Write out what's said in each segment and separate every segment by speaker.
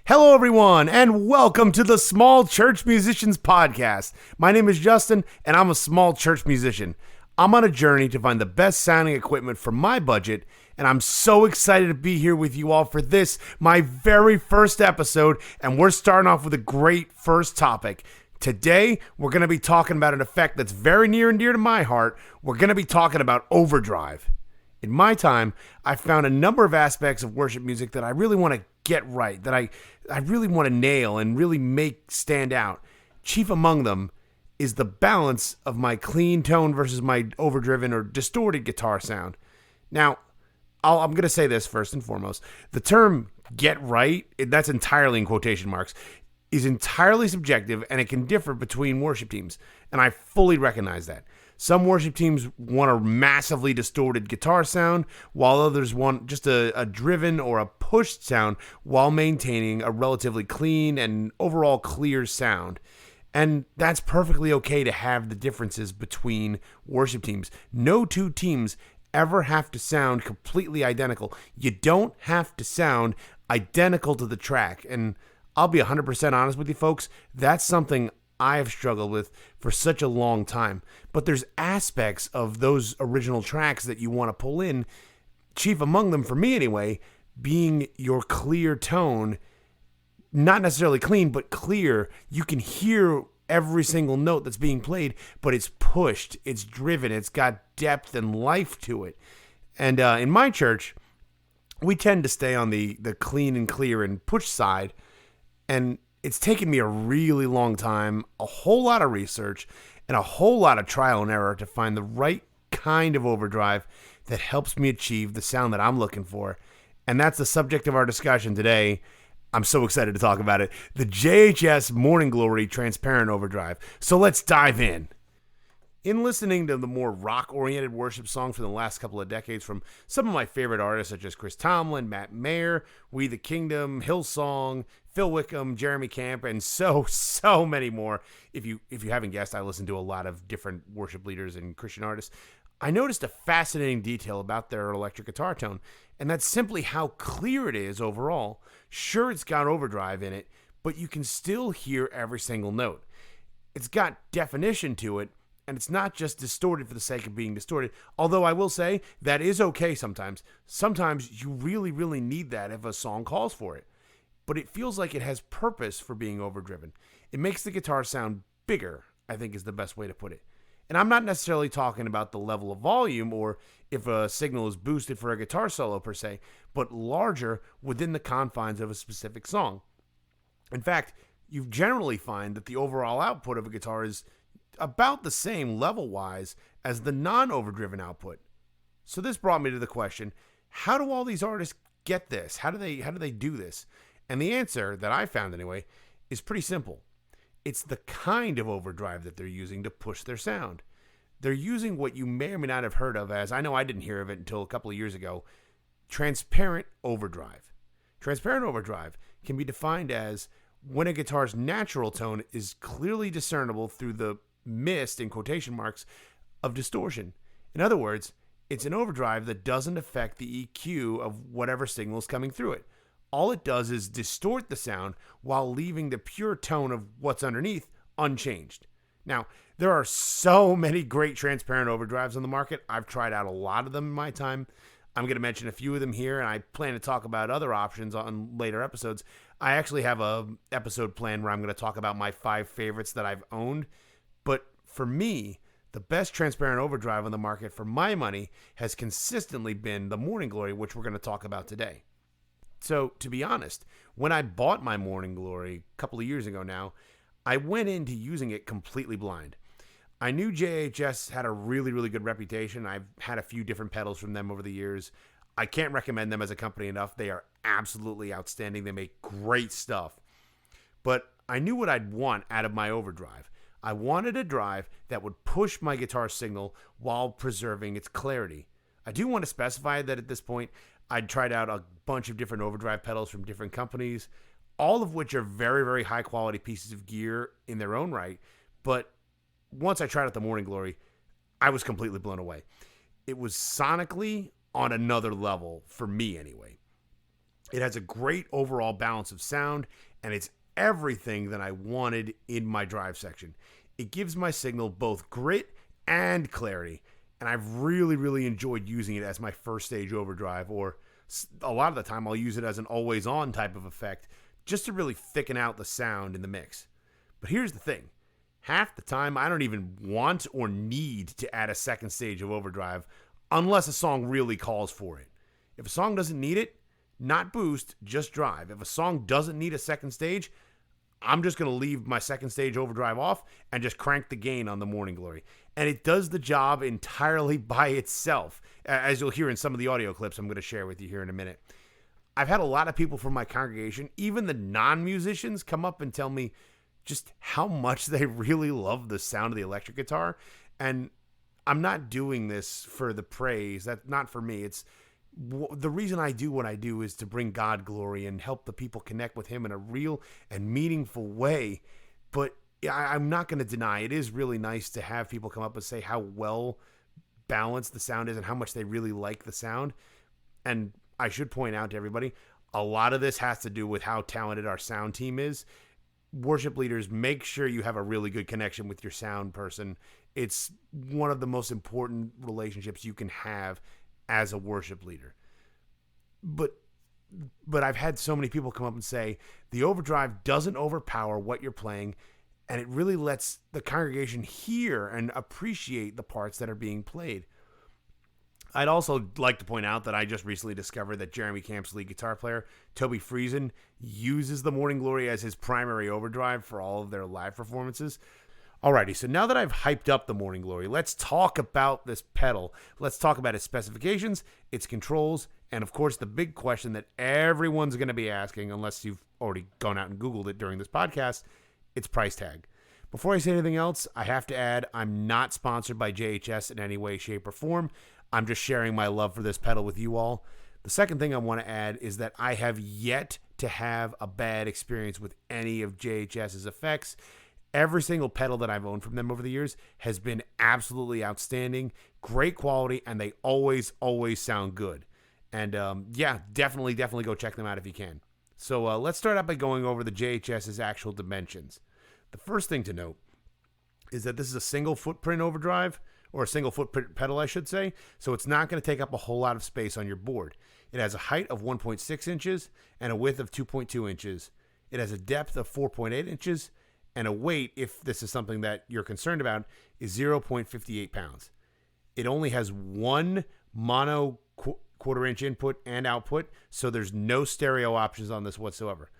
Speaker 1: Hello, everyone, and welcome to the Small Church Musicians Podcast. My name is Justin, and I'm a small church musician. I'm on a journey to find the best sounding equipment for my budget, and I'm so excited to be here with you all for this, my very first episode, and we're starting off with a great first topic. Today, we're going to be talking about an effect that's very near and dear to my heart. We're going to be talking about overdrive. In my time, I've found a number of aspects of worship music that I really want to get right, that I really want to nail and really make stand out. Chief among them is the balance of my clean tone versus my overdriven or distorted guitar sound. Now, I'm going to say this first and foremost. The term get right, that's entirely in quotation marks, is entirely subjective and it can differ between worship teams. And I fully recognize that. Some worship teams want a massively distorted guitar sound, while others want just a driven or a pushed sound while maintaining a relatively clean and overall clear sound. And that's perfectly okay to have the differences between worship teams. No two teams ever have to sound completely identical. You don't have to sound identical to the track. And I'll be 100% honest with you folks, that's something I have struggled with for such a long time. But there's aspects of those original tracks that you want to pull in, chief among them, for me anyway, being your clear tone, not necessarily clean, but clear. You can hear every single note that's being played, but it's pushed, it's driven, it's got depth and life to it. And in my church, we tend to stay on the clean and clear and push side, and it's taken me a really long time, a whole lot of research, and a whole lot of trial and error to find the right kind of overdrive that helps me achieve the sound that I'm looking for. And that's the subject of our discussion today. I'm so excited to talk about it. The JHS Morning Glory Transparent Overdrive. So let's dive in. In listening to the more rock-oriented worship songs from the last couple of decades from some of my favorite artists such as Chris Tomlin, Matt Mayer, We the Kingdom, Hillsong, Phil Wickham, Jeremy Camp, and so many more. If you haven't guessed, I listen to a lot of different worship leaders and Christian artists. I noticed a fascinating detail about their electric guitar tone, and that's simply how clear it is overall. Sure, it's got overdrive in it, but you can still hear every single note. It's got definition to it, and it's not just distorted for the sake of being distorted. Although I will say that is okay sometimes. Sometimes you really, really need that if a song calls for it. But it feels like it has purpose for being overdriven. It makes the guitar sound bigger, I think is the best way to put it. And I'm not necessarily talking about the level of volume or if a signal is boosted for a guitar solo per se, but larger within the confines of a specific song. In fact, you generally find that the overall output of a guitar is about the same level-wise as the non-overdriven output. So this brought me to the question, how do all these artists get this? How do they do this? And the answer that I found anyway is pretty simple. It's the kind of overdrive that they're using to push their sound. They're using what you may or may not have heard of as, I know I didn't hear of it until a couple of years ago, transparent overdrive. Transparent overdrive can be defined as when a guitar's natural tone is clearly discernible through the mist, in quotation marks, of distortion. In other words, it's an overdrive that doesn't affect the EQ of whatever signal is coming through it. All it does is distort the sound while leaving the pure tone of what's underneath unchanged. Now, there are so many great transparent overdrives on the market. I've tried out a lot of them in my time. I'm going to mention a few of them here, and I plan to talk about other options on later episodes. I actually have an episode planned where I'm going to talk about my 5 favorites that I've owned. But for me, the best transparent overdrive on the market for my money has consistently been the Morning Glory, which we're going to talk about today. So, to be honest, when I bought my Morning Glory a couple of years ago now, I went into using it completely blind. I knew JHS had a really, really good reputation. I've had a few different pedals from them over the years. I can't recommend them as a company enough. They are absolutely outstanding. They make great stuff. But I knew what I'd want out of my overdrive. I wanted a drive that would push my guitar signal while preserving its clarity. I do want to specify that at this point, I'd tried out a bunch of different overdrive pedals from different companies, all of which are very, very high quality pieces of gear in their own right. But once I tried out the Morning Glory, I was completely blown away. It was sonically on another level for me anyway. It has a great overall balance of sound, and it's everything that I wanted in my drive section. It gives my signal both grit and clarity, and I've really, really enjoyed using it as my first stage overdrive, or a lot of the time I'll use it as an always-on type of effect, just to really thicken out the sound in the mix. But here's the thing. Half the time, I don't even want or need to add a second stage of overdrive unless a song really calls for it. If a song doesn't need it, not boost, just drive. If a song doesn't need a second stage, I'm just going to leave my second stage overdrive off and just crank the gain on the Morning Glory. And it does the job entirely by itself, as you'll hear in some of the audio clips I'm going to share with you here in a minute. I've had a lot of people from my congregation, even the non-musicians, come up and tell me just how much they really love the sound of the electric guitar. And I'm not doing this for the praise. That's not for me. It's the reason I do what I do is to bring God glory and help the people connect with him in a real and meaningful way. But I'm not going to deny it is really nice to have people come up and say how well balanced the sound is and how much they really like the sound. And I should point out to everybody, a lot of this has to do with how talented our sound team is. Worship leaders, make sure you have a really good connection with your sound person. It's one of the most important relationships you can have as a worship leader. But I've had so many people come up and say the overdrive doesn't overpower what you're playing, and it really lets the congregation hear and appreciate the parts that are being played. I'd also like to point out that I just recently discovered that Jeremy Camp's lead guitar player, Toby Friesen, uses the Morning Glory as his primary overdrive for all of their live performances. Alrighty, so now that I've hyped up the Morning Glory, let's talk about this pedal. Let's talk about its specifications, its controls, and of course the big question that everyone's going to be asking, unless you've already gone out and Googled it during this podcast, its price tag. Before I say anything else, I have to add I'm not sponsored by JHS in any way, shape, or form. I'm just sharing my love for this pedal with you all. The second thing I want to add is that I have yet to have a bad experience with any of JHS's effects. Every single pedal that I've owned from them over the years has been absolutely outstanding, great quality, and they always sound good. And definitely go check them out if you can. So let's start out by going over the JHS's actual dimensions. The first thing to note is that this is a single footprint overdrive, or a single footprint pedal, I should say, so it's not going to take up a whole lot of space on your board. It has a height of 1.6 inches and a width of 2.2 inches. It has a depth of 4.8 inches, and a weight, if this is something that you're concerned about, is 0.58 pounds. It only has one mono quarter-inch input and output, so there's no stereo options on this whatsoever.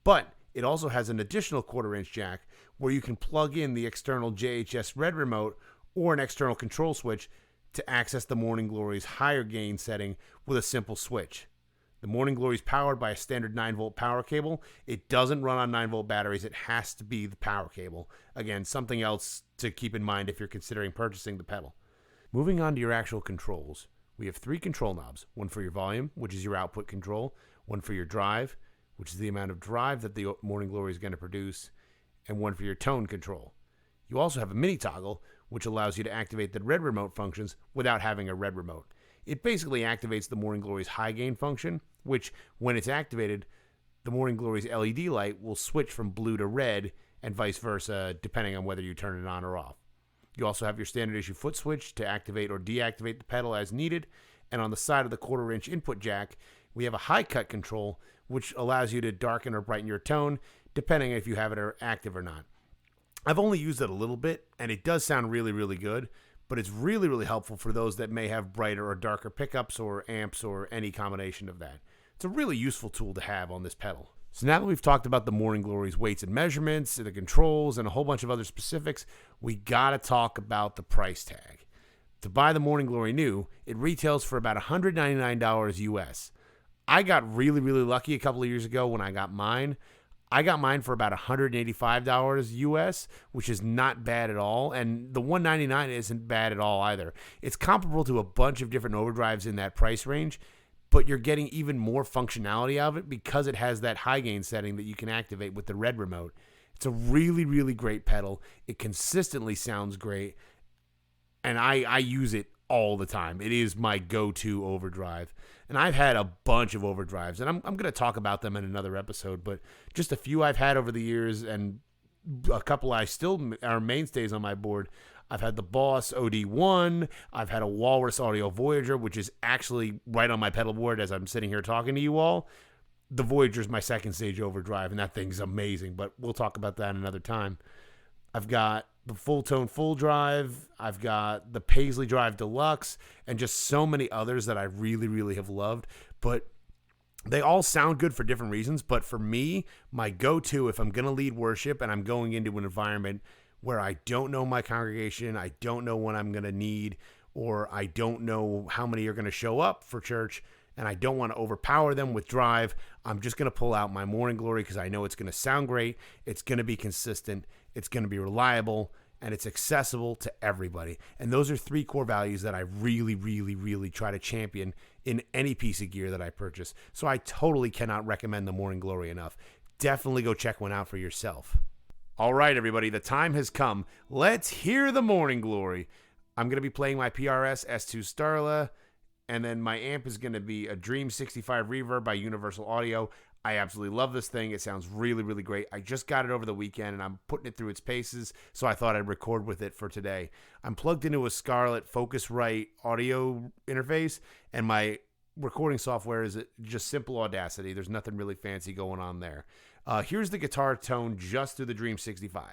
Speaker 1: But it also has an additional quarter-inch jack where you can plug in the external JHS Red remote or an external control switch to access the Morning Glory's higher gain setting with a simple switch. The Morning Glory is powered by a standard 9-volt power cable. It doesn't run on 9-volt batteries. It has to be the power cable. Again, something else to keep in mind if you're considering purchasing the pedal. Moving on to your actual controls, we have 3 control knobs. One for your volume, which is your output control. One for your drive, which is the amount of drive that the Morning Glory is going to produce. And one for your tone control. You also have a mini toggle, which allows you to activate the red remote functions without having a red remote. It basically activates the Morning Glory's high gain function, which, when it's activated, the Morning Glory's LED light will switch from blue to red and vice versa, depending on whether you turn it on or off. You also have your standard issue foot switch to activate or deactivate the pedal as needed, and on the side of the quarter-inch input jack, we have a high cut control, which allows you to darken or brighten your tone, depending if you have it active or not. I've only used it a little bit, and it does sound really good, but it's really helpful for those that may have brighter or darker pickups or amps or any combination of that. It's a really useful tool to have on this pedal. So now that we've talked about the Morning Glory's weights and measurements, the controls, and a whole bunch of other specifics, we gotta talk about the price tag. To buy the Morning Glory new, it retails for about $199 US. I got really lucky a couple of years ago when I got mine. I got mine for about $185 US, which is not bad at all. And the $199 isn't bad at all either. It's comparable to a bunch of different overdrives in that price range, but you're getting even more functionality out of it because it has that high gain setting that you can activate with the red remote. It's a really great pedal. It consistently sounds great, and I use it all the time. It is my go-to overdrive. And I've had a bunch of overdrives, and I'm going to talk about them in another episode, but just a few I've had over the years, and a couple I still are mainstays on my board. I've had the Boss OD1. I've had a Walrus Audio Voyager, which is actually right on my pedal board as I'm sitting here talking to you all. The Voyager is my second stage overdrive, and that thing's amazing, but we'll talk about that another time. I've got the Full Tone Full Drive. I've got the Paisley Drive Deluxe, and just so many others that I really, really have loved. But they all sound good for different reasons. But for me, my go-to, if I'm going to lead worship and I'm going into an environment where I don't know my congregation, I don't know what I'm going to need, or I don't know how many are going to show up for church, and I don't want to overpower them with drive, I'm just going to pull out my Morning Glory because I know it's going to sound great, it's going to be consistent, it's going to be reliable, and it's accessible to everybody. And those are three core values that I really, really, really try to champion in any piece of gear that I purchase. So I totally cannot recommend the Morning Glory enough. Definitely go check one out for yourself. All right, everybody, the time has come. Let's hear the Morning Glory. I'm going to be playing my PRS S2 Starla, and then my amp is going to be a Dream 65 Reverb by Universal Audio. I absolutely love this thing. It sounds really, really great. I just got it over the weekend, and I'm putting it through its paces, so I thought I'd record with it for today. I'm plugged into a Scarlett Focusrite audio interface, and my recording software is just simple Audacity. There's nothing really fancy going on there. Here's the guitar tone just through the Dream 65.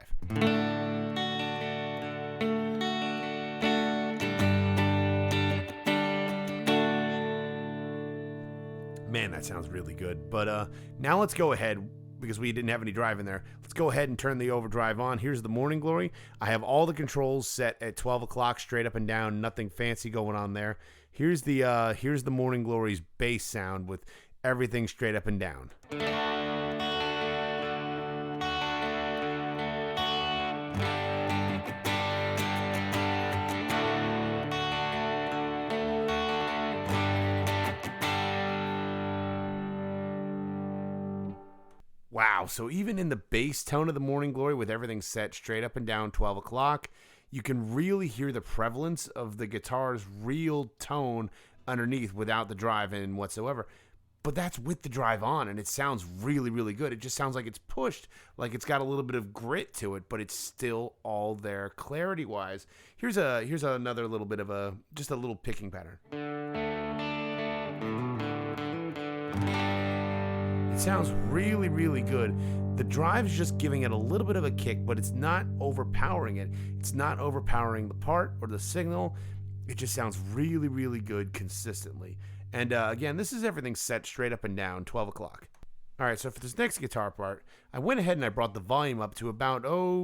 Speaker 1: Man, that sounds really good. But now let's go ahead, because we didn't have any drive in there. Let's go ahead and turn the overdrive on. Here's the Morning Glory. I have all the controls set at 12 o'clock, straight up and down. Nothing fancy going on there. Here's the Morning Glory's bass sound with everything straight up and down. Wow, so even in the bass tone of the Morning Glory with everything set straight up and down 12 o'clock, you can really hear the prevalence of the guitar's real tone underneath without the drive in whatsoever. But that's with the drive on, and it sounds really, really good. It just sounds like it's pushed, like it's got a little bit of grit to it, but it's still all there clarity-wise. Here's another little bit of just a little picking pattern. It sounds really, really good. The drive's just giving it a little bit of a kick, but it's not overpowering it. It's not overpowering the part or the signal. It just sounds really, really good consistently. And again, this is everything set straight up and down, 12 o'clock. All right, so for this next guitar part, I went ahead and I brought the volume up to about,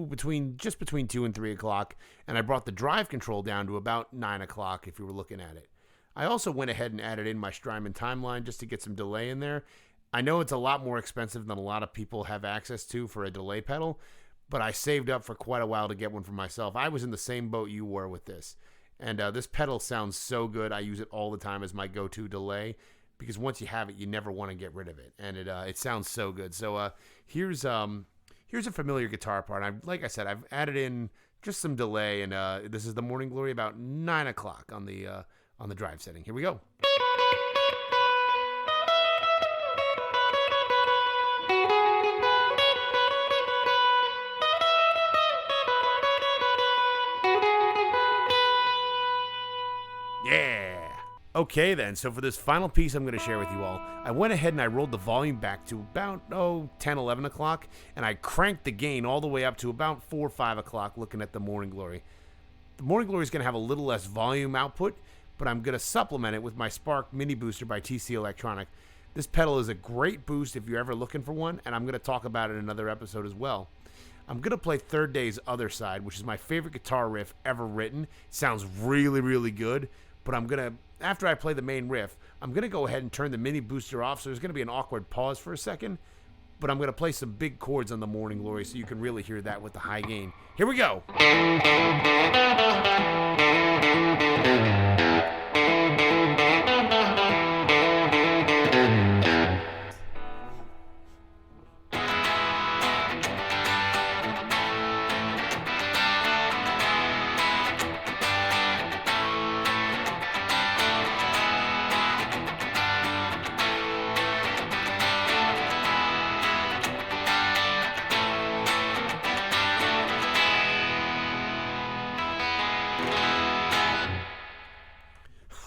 Speaker 1: between 2 and 3 o'clock, and I brought the drive control down to about 9 o'clock if you were looking at it. I also went ahead and added in my Strymon timeline just to get some delay in there. I know it's a lot more expensive than a lot of people have access to for a delay pedal, but I saved up for quite a while to get one for myself. I was in the same boat you were with this. And this pedal sounds so good. I use it all the time as my go-to delay because once you have it, you never want to get rid of it. And it sounds so good. So here's a familiar guitar part. Like I said, I've added in just some delay, and this is the Morning Glory about 9 o'clock on the drive setting. Here we go. Yeah. Okay then, so for this final piece I'm going to share with you all, I went ahead and I rolled the volume back to about 10, 11 o'clock, and I cranked the gain all the way up to about 4 or 5 o'clock looking at the Morning Glory. The Morning Glory is going to have a little less volume output, but I'm going to supplement it with my Spark Mini Booster by TC Electronic. This pedal is a great boost if you're ever looking for one, and I'm going to talk about it in another episode as well. I'm going to play Third Day's Other Side, which is my favorite guitar riff ever written. It sounds really, really good. But I'm going to, after I play the main riff, I'm going to go ahead and turn the mini booster off. So there's going to be an awkward pause for a second. But I'm going to play some big chords on the Morning Glory so you can really hear that with the high gain. Here we go.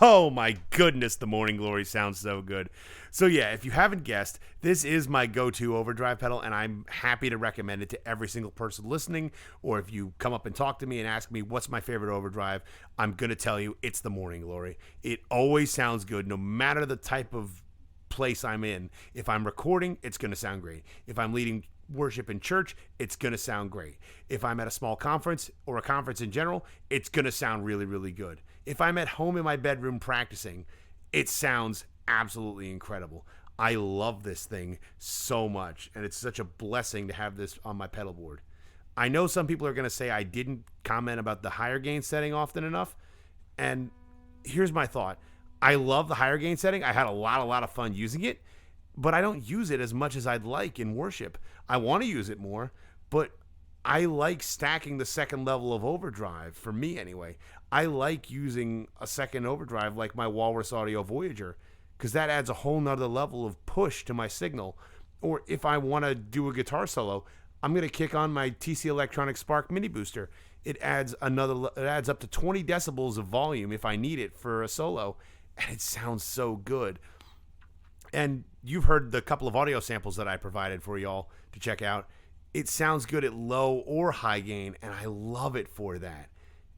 Speaker 1: Oh my goodness, the Morning Glory sounds so good. So yeah, if you haven't guessed, this is my go-to overdrive pedal, and I'm happy to recommend it to every single person listening. Or if you come up and talk to me and ask me what's my favorite overdrive, I'm going to tell you it's the Morning Glory. It always sounds good no matter the type of place I'm in. If I'm recording, it's going to sound great. If I'm leading worship in church, it's going to sound great. If I'm at a small conference or a conference in general, it's going to sound really, really good. If I'm at home in my bedroom practicing, it sounds absolutely incredible. I love this thing so much, and it's such a blessing to have this on my pedal board. I know some people are going to say I didn't comment about the higher gain setting often enough, and here's my thought. I love the higher gain setting. I had a lot of fun using it, but I don't use it as much as I'd like in worship. I want to use it more, but I like stacking the second level of overdrive, for me anyway. I like using a second overdrive like my Walrus Audio Voyager, because that adds a whole nother level of push to my signal. Or if I want to do a guitar solo, I'm going to kick on my TC Electronic Spark Mini Booster. It adds up to 20 decibels of volume if I need it for a solo, and it sounds so good. And you've heard the couple of audio samples that I provided for y'all to check out. It sounds good at low or high gain, and I love it for that.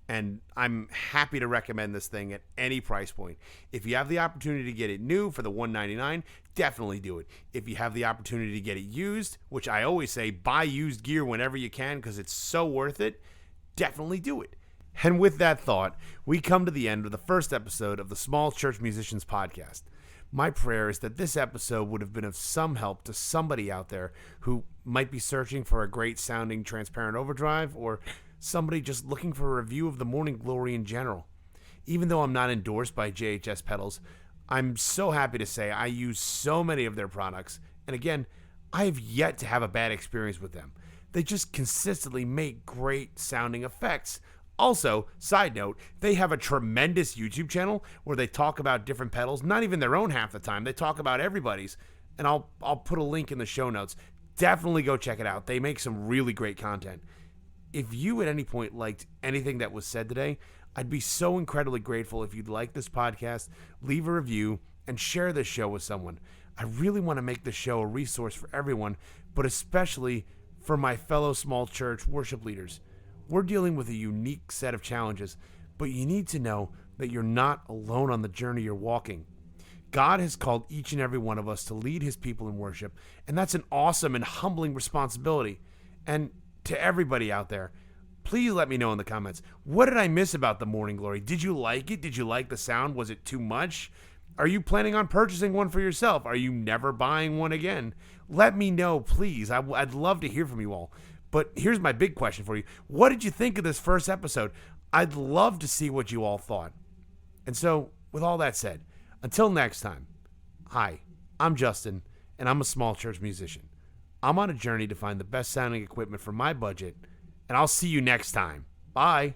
Speaker 1: And I'm happy to recommend this thing at any price point. If you have the opportunity to get it new for the $199, definitely do it. If you have the opportunity to get it used, which I always say, buy used gear whenever you can because it's so worth it, definitely do it. And with that thought, we come to the end of the first episode of the Small Church Musicians Podcast. My prayer is that this episode would have been of some help to somebody out there who might be searching for a great sounding transparent overdrive, or somebody just looking for a review of the Morning Glory in general. Even though I'm not endorsed by JHS Pedals, I'm so happy to say I use so many of their products, and again, I have yet to have a bad experience with them. They just consistently make great sounding effects. Also, side note, they have a tremendous YouTube channel where they talk about different pedals, not even their own half the time. They talk about everybody's, and I'll put a link in the show notes. Definitely go check it out. They make some really great content. If you at any point liked anything that was said today, I'd be so incredibly grateful if you'd like this podcast, leave a review, and share this show with someone. I really want to make this show a resource for everyone, but especially for my fellow small church worship leaders. We're dealing with a unique set of challenges, but you need to know that you're not alone on the journey you're walking. God has called each and every one of us to lead his people in worship, and that's an awesome and humbling responsibility. And to everybody out there, please let me know in the comments, what did I miss about the Morning Glory? Did you like it? Did you like the sound? Was it too much? Are you planning on purchasing one for yourself? Are you never buying one again? Let me know, please. I'd love to hear from you all. But here's my big question for you. What did you think of this first episode? I'd love to see what you all thought. And so, with all that said, until next time, hi, I'm Justin, and I'm a small church musician. I'm on a journey to find the best sounding equipment for my budget, and I'll see you next time. Bye.